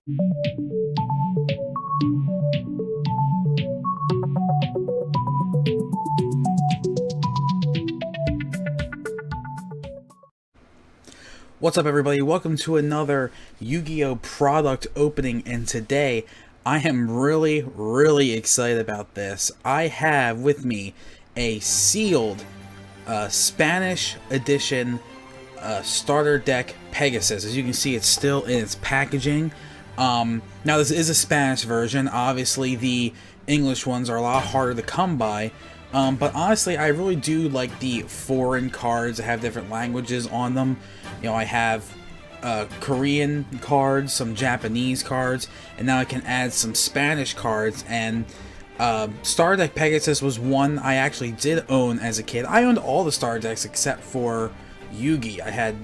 What's up, everybody? Welcome to another Yu-Gi-Oh! Product opening, and today I am really excited about this. I have with me a sealed Spanish edition starter deck Pegasus. As you can see, it's still in its packaging. Now, this is a Spanish version. Obviously, the English ones are a lot harder to come by. But honestly, I really do like the foreign cards that have different languages on them. You know, I have Korean cards, some Japanese cards, and now I can add some Spanish cards. And Star Deck Pegasus was one I actually did own as a kid. I owned all the Star Decks except for Yugi. I had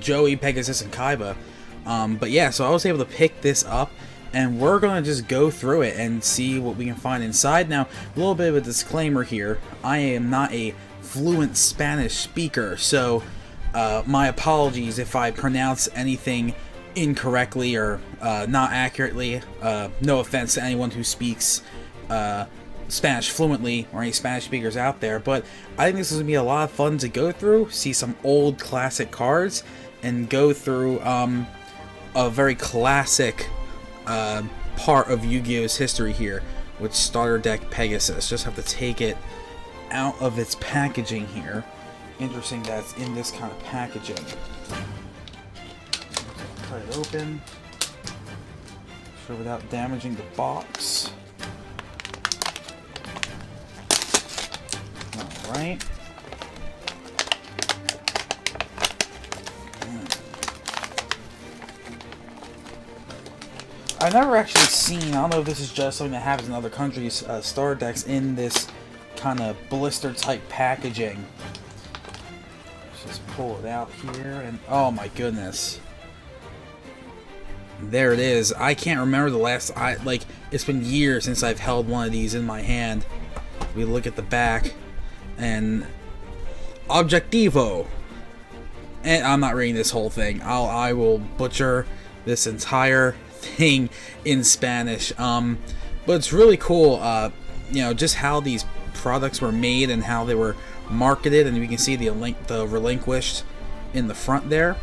Joey, Pegasus, and Kaiba. But yeah, so I was able to pick this up, and we're going to just go through it and see what we can find inside. Now, a little bit of a disclaimer here. I am not a fluent Spanish speaker, so my apologies if I pronounce anything incorrectly or not accurately. No offense to anyone who speaks Spanish fluently or any Spanish speakers out there, but I think this is going to be a lot of fun to go through, see some old classic cards, and go through a very classic part of Yu-Gi-Oh's history here with Starter Deck Pegasus. Just have to take it out of its packaging here. Interesting that it's in this kind of packaging. Cut it open. Sure, without damaging the box. Alright. I've never actually seen, I don't know if this is just something that happens in other countries, Star Decks in this kind of blister type packaging. Let's just pull it out here, and oh my goodness. There it is. I can't remember the last, it's been years since I've held one of these in my hand. We look at the back, and Objectivo. And I'm not reading this whole thing. I will butcher this entire thing in Spanish, but it's really cool, you know, just how these products were made and how they were marketed, and we can see the relinquished in the front there.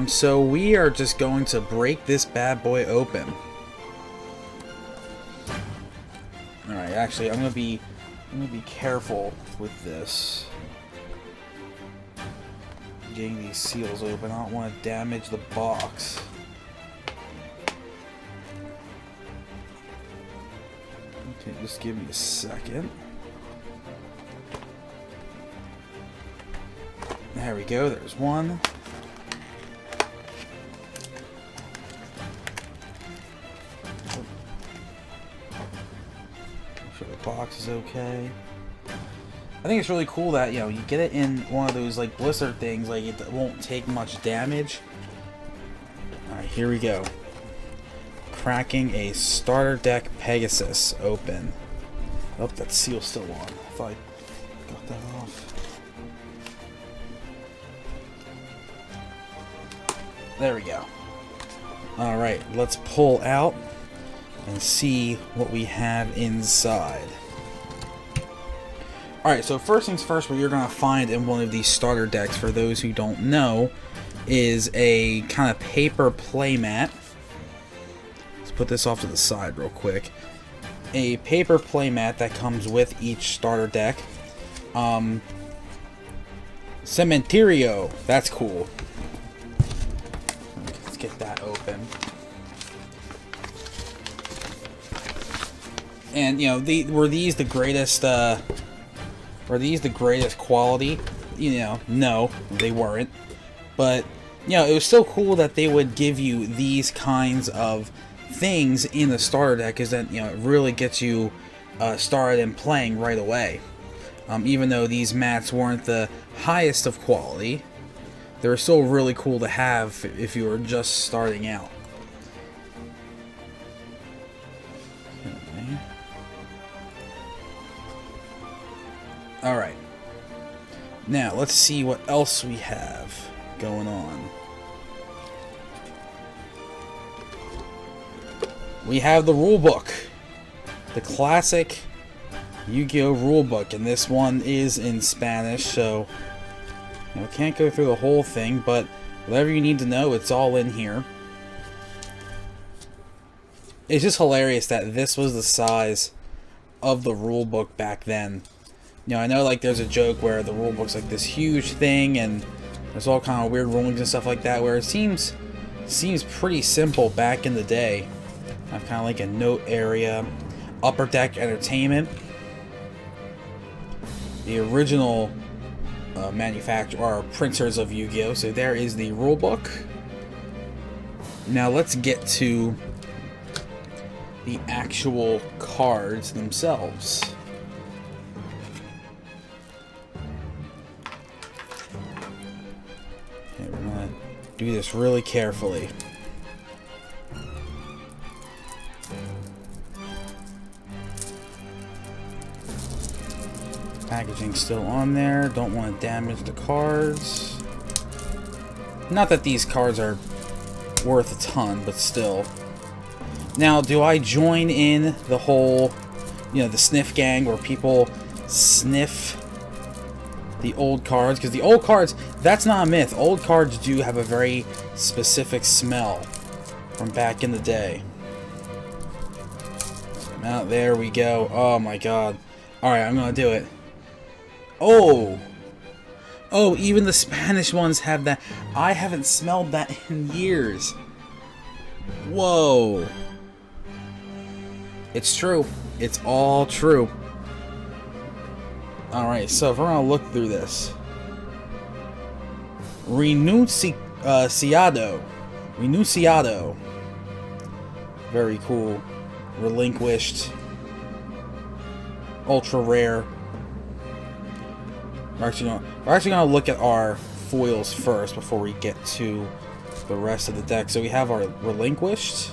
So we are just going to break this bad boy open. Alright, actually I'm gonna be careful with this, getting these seals open. I don't want to damage the box. Okay, just give me a second. There we go, there's one. Make sure the box is okay. I think it's really cool that, you know, you get it in one of those like blister things, like it won't take much damage. Alright, here we go. Cracking a Starter Deck Pegasus open. Oh, that seal's still on. I thought I got that off. There we go. Alright, let's pull out and see what we have inside. Alright, so first things first, what you're going to find in one of these starter decks, for those who don't know, is a kind of paper playmat. Put this off to the side real quick. A paper playmat that comes with each starter deck. Cementerio, that's cool. Let's get that open. And you know, were these the greatest quality? You know, no, they weren't. But you know, it was still cool that they would give you these kinds of things in the starter deck, because then, you know, it really gets you started and playing right away. Even though these mats weren't the highest of quality, they were still really cool to have if you were just starting out. Okay. Alright. Now, let's see what else we have going on. we have the rulebook. The classic Yu-Gi-Oh! Rulebook, and this one is in Spanish, so you know, can't go through the whole thing, but whatever you need to know, it's all in here. It's just hilarious that this was the size of the rulebook back then. You know, I know like there's a joke where the rulebook's like this huge thing, and there's all kind of weird rulings and stuff like that, where it seems pretty simple back in the day. I have kind of like a note area, upper deck entertainment. The original manufacturer or printers of Yu-Gi-Oh! So there is the rulebook. Now let's get to the actual cards themselves. Okay, we're gonna do this really carefully. Packaging still on there. Don't want to damage the cards. Not that these cards are worth a ton, but still. Now, do I join in the whole, you know, the sniff gang where people sniff the old cards? Because the old cards, that's not a myth. Old cards do have a very specific smell from back in the day. Now, there we go. Oh my god. Alright, I'm gonna do it. Oh! Oh, even the Spanish ones have that. I haven't smelled that in years. Whoa. It's true. It's all true. Alright, so if we're gonna look through this. Renunciado. Very cool. Relinquished. Ultra rare. We're actually gonna look at our foils first before we get to the rest of the deck. So we have our Relinquished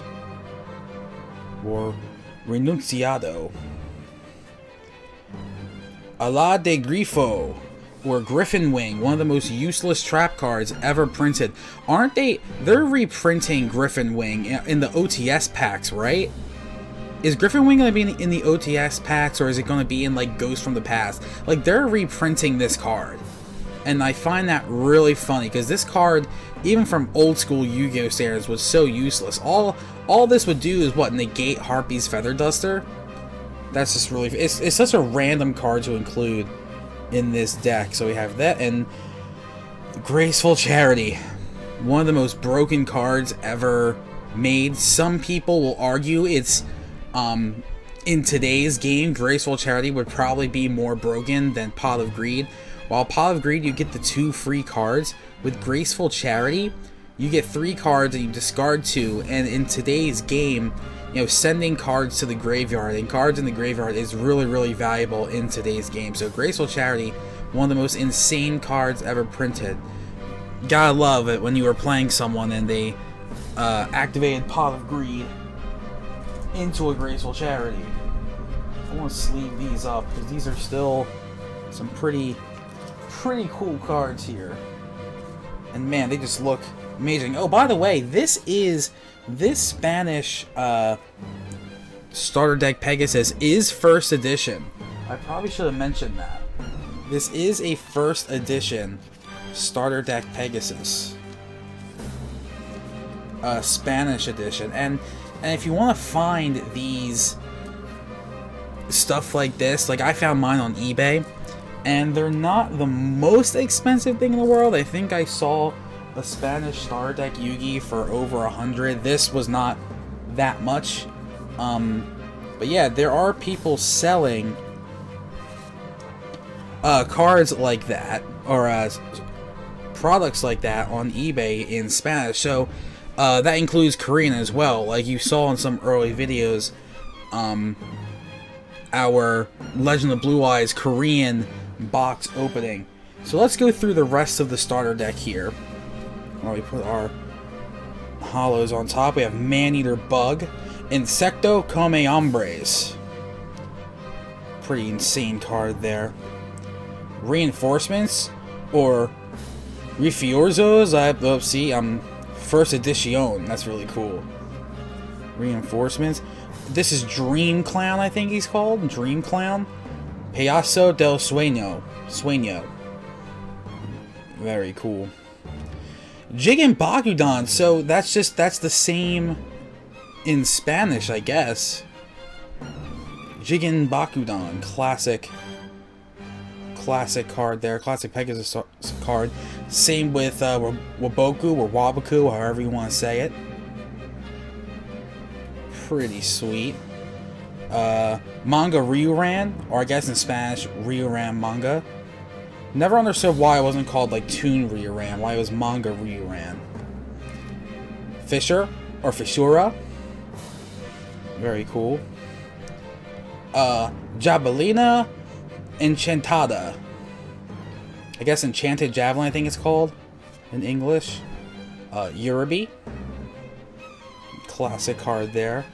or Renunciado, Ala de Grifo, or Griffin Wing, one of the most useless trap cards ever printed. Aren't they? They're reprinting Griffin Wing in the OTS packs, right? Is Griffin Wing going to be in the OTS packs, or is it going to be in, like, Ghost from the Past? Like, they're reprinting this card. And I find that really funny, because this card, even from old school Yu-Gi-Oh! Standards, was so useless. All this would do is, what, negate Harpy's Feather Duster? That's just really... It's such a random card to include in this deck. So we have that, and Graceful Charity. One of the most broken cards ever made. Some people will argue it's... in today's game, Graceful Charity would probably be more broken than Pot of Greed. While Pot of Greed, you get the 2 free cards. With Graceful Charity, you get 3 cards and you discard 2. And in today's game, you know, sending cards to the graveyard and cards in the graveyard is really, really valuable in today's game. So Graceful Charity, one of the most insane cards ever printed. Gotta love it when you were playing someone and they activated Pot of Greed into a Graceful Charity. I want to sleeve these up because these are still some pretty cool cards here. And man, they just look amazing. Oh, by the way, this Spanish starter deck Pegasus is first edition. I probably should have mentioned that. This is a first edition starter deck Pegasus. Spanish edition. And if you want to find these stuff like this, like I found mine on eBay, and they're not the most expensive thing in the world. I think I saw a Spanish starter deck Yugi for over 100. This was not that much. But yeah, there are people selling cards like that, or products like that on eBay in Spanish. So that includes Korean as well. Like you saw in some early videos, our Legend of Blue Eyes Korean box opening. So let's go through the rest of the starter deck here. While we put our hollows on top, we have Maneater Bug, Insecto Come Hombres. Pretty insane card there. Reinforcements, or Refuerzos. See, first edition. That's really cool. Reinforcements. This is Dream Clown, I think he's called. Dream Clown. Pegasus del Sueño. Very cool. Jigen Bakudan. So that's the same in Spanish, I guess. Jigen Bakudan. Classic card there. Classic Pegasus card. Same with Waboku or Wabaku, however you want to say it. Pretty sweet. Manga Ryuran, or I guess in Spanish, Ryuran manga. Never understood why it wasn't called like Toon Ryuran, why it was Manga Ryuran. Fisher, or Fishura. Very cool. Javelina Enchantada. I guess Enchanted Javelin, I think it's called in English. Urabi. Classic card there.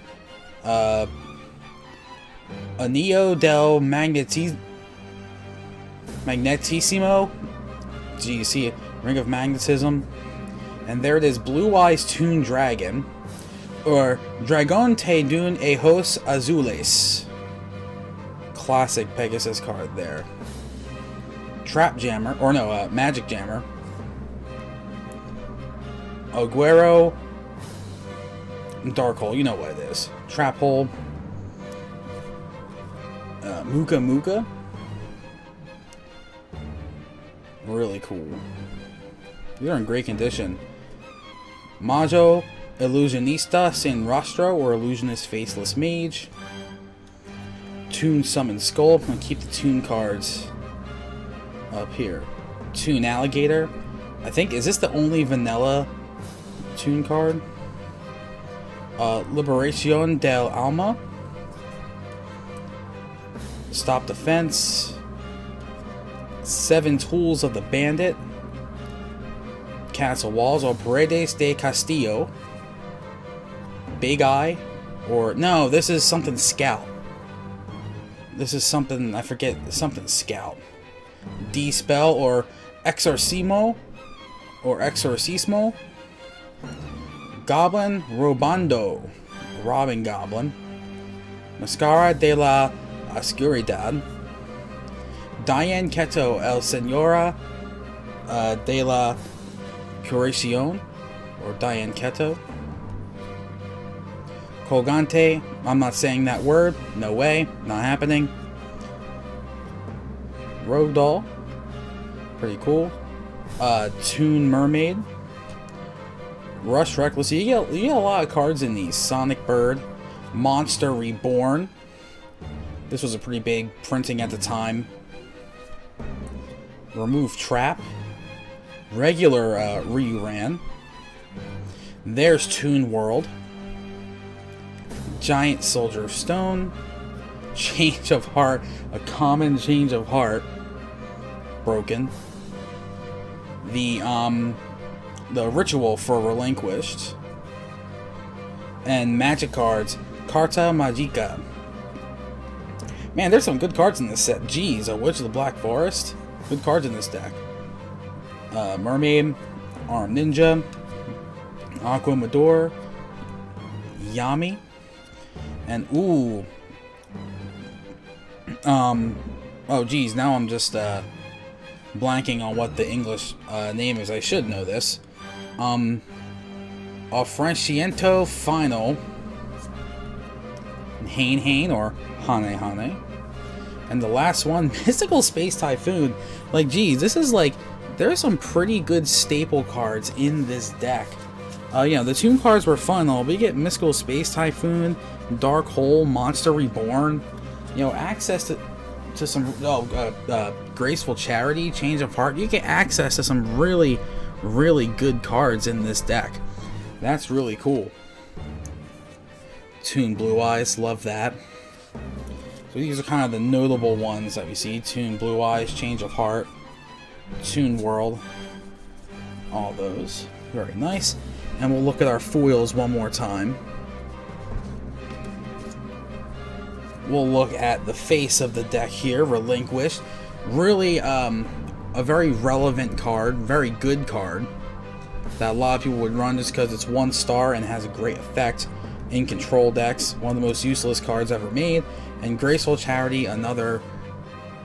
Anillo del Magnetissimo. Gee, you see it? Ring of Magnetism. And there it is, Blue Eyes Toon Dragon. Or Dragon te dun ojos azules. Classic Pegasus card there. Trap Jammer, or no, Magic Jammer. Aguero. Dark Hole, you know what it is. Trap Hole. Muka Muka. Really cool. These are in great condition. Majo Illusionista Sin Rostro, or Illusionist Faceless Mage. Toon Summon Skull. I'm going to keep the Toon cards up here. Toon Alligator. I think, is this the only vanilla Toon card? Liberacion del Alma. Stop Defense. 7 Tools of the Bandit. Castle Walls, or Paredes de Castillo. Big Eye. Or, no, this is something Scout. This is something, I forget, something Scout. D-Spell, or Exorcismo. Or Exorcismo. Goblin Robando. Robin Goblin. Mascara de la Oscuridad. Diane Keto El Senora de la Curacion, or Diane Keto. Colgante, I'm not saying that word, no way, not happening. Rogue Doll, pretty cool. Toon Mermaid. Rush Reckless, you get a lot of cards in these. Sonic Bird. Monster Reborn. This was a pretty big printing at the time. Remove Trap. Regular Ryuran. There's Toon World. Giant Soldier of Stone. Change of Heart. A common Change of Heart. Broken. The Ritual for Relinquished. And Magic cards. Carta Magica. Man, there's some good cards in this set. Jeez, a Witch of the Black Forest. Good cards in this deck. Mermaid, Armed Ninja, Aqua Mador, Yami, and ooh. Oh geez, now I'm just blanking on what the English name is. I should know this. Affranciento Final. Hane or Hane. And the last one, Mystical Space Typhoon. Like, geez, this is like, there's some pretty good staple cards in this deck. You know, the Toon cards were fun, though. We get Mystical Space Typhoon, Dark Hole, Monster Reborn. You know, access to some Graceful Charity, Change of Heart. You get access to some really, really good cards in this deck. That's really cool. Toon Blue Eyes, love that. So these are kind of the notable ones that we see. Toon Blue Eyes, Change of Heart, Toon World, all those. Very nice. And we'll look at our foils one more time. We'll look at the face of the deck here, Relinquished. Really a very relevant card, very good card that a lot of people would run just because it's 1 star and has a great effect. in control decks, one of the most useless cards ever made, and Graceful Charity, another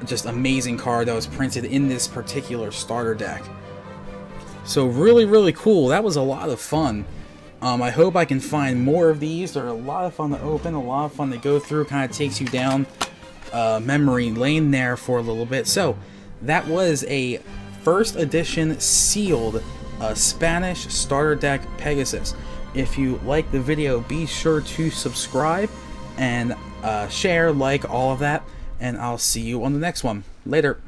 just amazing card that was printed in this particular starter deck. So really cool. That was a lot of fun. I hope I can find more of these. They're a lot of fun to open, a lot of fun to go through. Kind of takes you down memory lane there for a little bit. So that was a first edition sealed Spanish starter deck Pegasus. If you like the video, be sure to subscribe and share, like, all of that, and I'll see you on the next one. Later.